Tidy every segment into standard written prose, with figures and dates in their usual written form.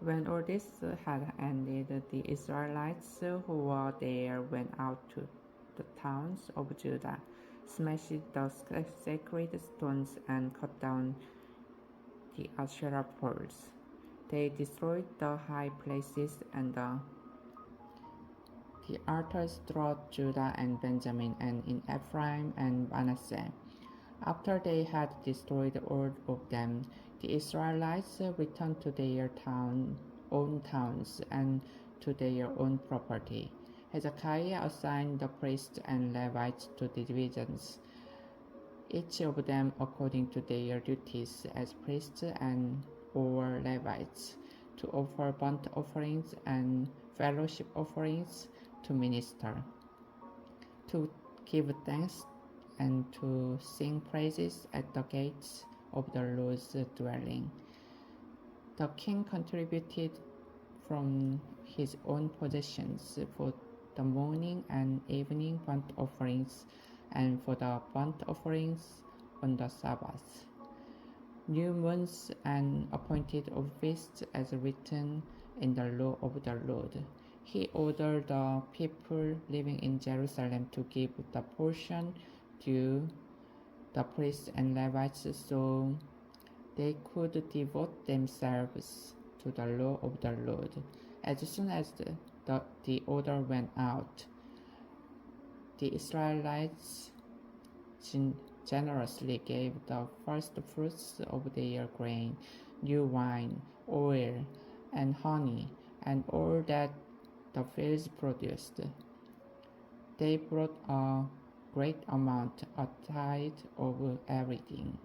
When all this had ended, the Israelites who were there went out to the towns of Judah, smashed the sacred stones, and cut down the Asherah poles. They destroyed the high places and the altars throughout Judah and Benjamin, and in Ephraim and Manasseh. After they had destroyed all of them, the Israelites returned to their own towns and to their own property. Hezekiah assigned the priests and Levites to divisions, each of them according to their duties as priests and or Levites, to offer burnt offerings and fellowship offerings, to minister, to give thanks, and to sing praises at the gates of the Lord's dwelling. The king contributed from his own possessions for the morning and evening burnt offerings, and for the burnt offerings on the Sabbath, new moons, and appointed of feasts as written in the law of the Lord. He ordered the people living in Jerusalem to give the portion due the priests and Levites, so they could devote themselves to the law of the Lord. As soon as the order went out, the Israelites generously gave the first fruits of their grain, new wine, oil, and honey, and all that the fields produced. They brought a great amount, a tithe of everything.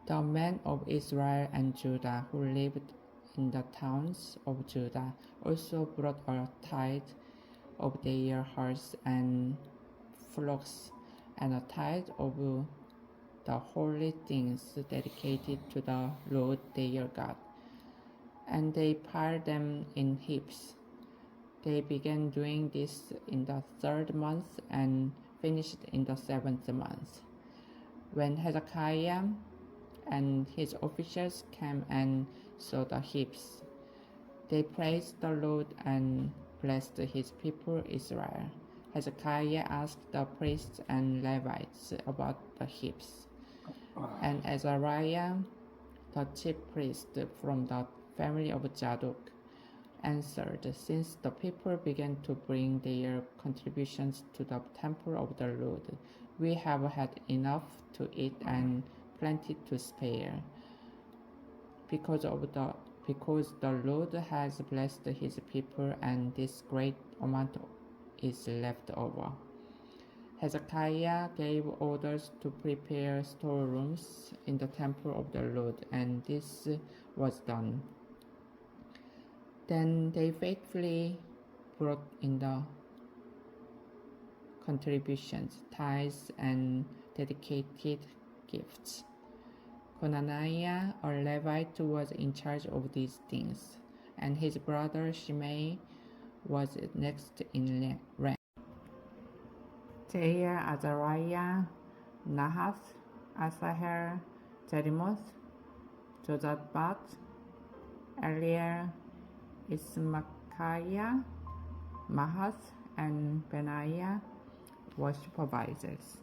The men of Israel and Judah who lived in the towns of Judah also brought a tithe of their herds and flocks, and a tithe of the holy things dedicated to the Lord their God. And they piled them in heaps. They began doing this in the 3rd month and finished in the 7th month. When Hezekiah and his officials came and saw the heaps, they praised the Lord and blessed his people Israel. Hezekiah asked the priests and Levites about the heaps, and Azariah, the chief priest from the family of Zadok, answered, "Since the people began to bring their contributions to the temple of the Lord, we have had enough to eat and plenty to spare, because the Lord has blessed his people, and this great amount is left over." Hezekiah gave orders to prepare storerooms in the temple of the Lord, and this was done. Then they faithfully brought in the contributions, tithes, and dedicated gifts. Conaniah, a Levite, was in charge of these things, and his brother Shimei was next in rank. Jair, Azariah, Nahath, Asahel, Jerimoth, Jozabad, Eliel, Ismachiah, Mahath, and Benaiah were supervisors.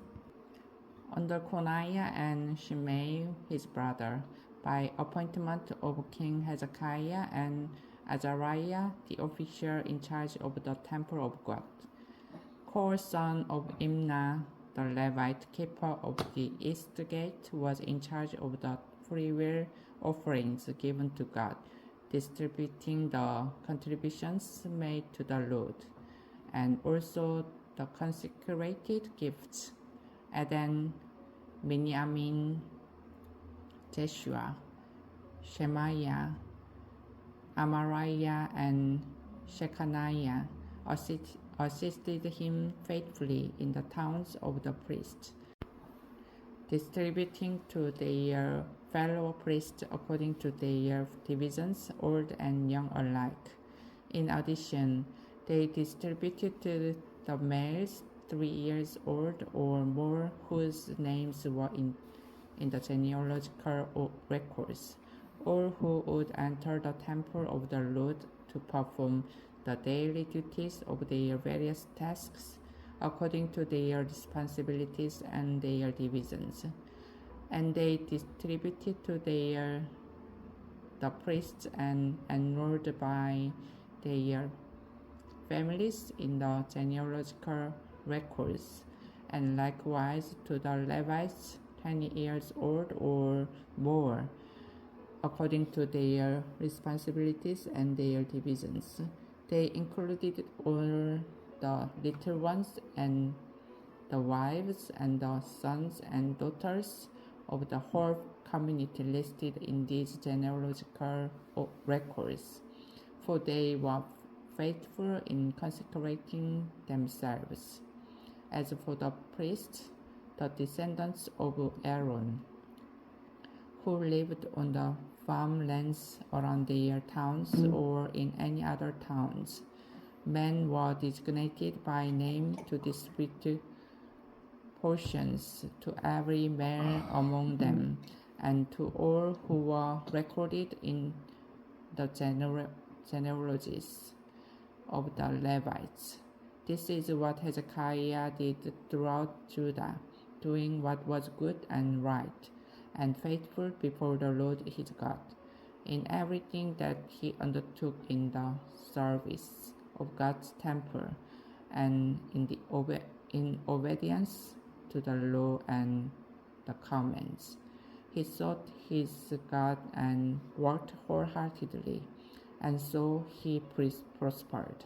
Under Conaniah and Shimei his brother, by appointment of King Hezekiah, and Azariah, the official in charge of the temple of God. Kor, son of Imnah, the Levite keeper of the east gate, was in charge of the freewill offerings given to God, distributing the contributions made to the Lord, and also the consecrated gifts. Eden, Binyamin, Jeshua, Shemaiah, Amariah, and Shechaniah assisted him faithfully in the towns of the priests, distributing to their fellow priests according to their divisions, old and young alike. In addition, they distributed to the males 3 years old or more whose names were in the genealogical records, all who would enter the temple of the Lord to perform the daily duties of their various tasks according to their responsibilities and their divisions. And they distributed to the priests and enrolled by their families in the genealogical records, and likewise to the Levites 20 years old or more, according to their responsibilities and their divisions. They included all the little ones and the wives and the sons and daughters of the whole community listed in these genealogical records, for they were faithful in consecrating themselves. As for the priests, the descendants of Aaron, who lived on the farmlands around their towns or in any other towns, men were designated by name to distribute portions to every male among them, and to all who were recorded in the genealogies of the Levites. This is what Hezekiah did throughout Judah, doing what was good and right, and faithful before the Lord his God, in everything that he undertook in the service of God's temple, and in obedience to the law and the commands. He sought his God and worked wholeheartedly, and so he prospered.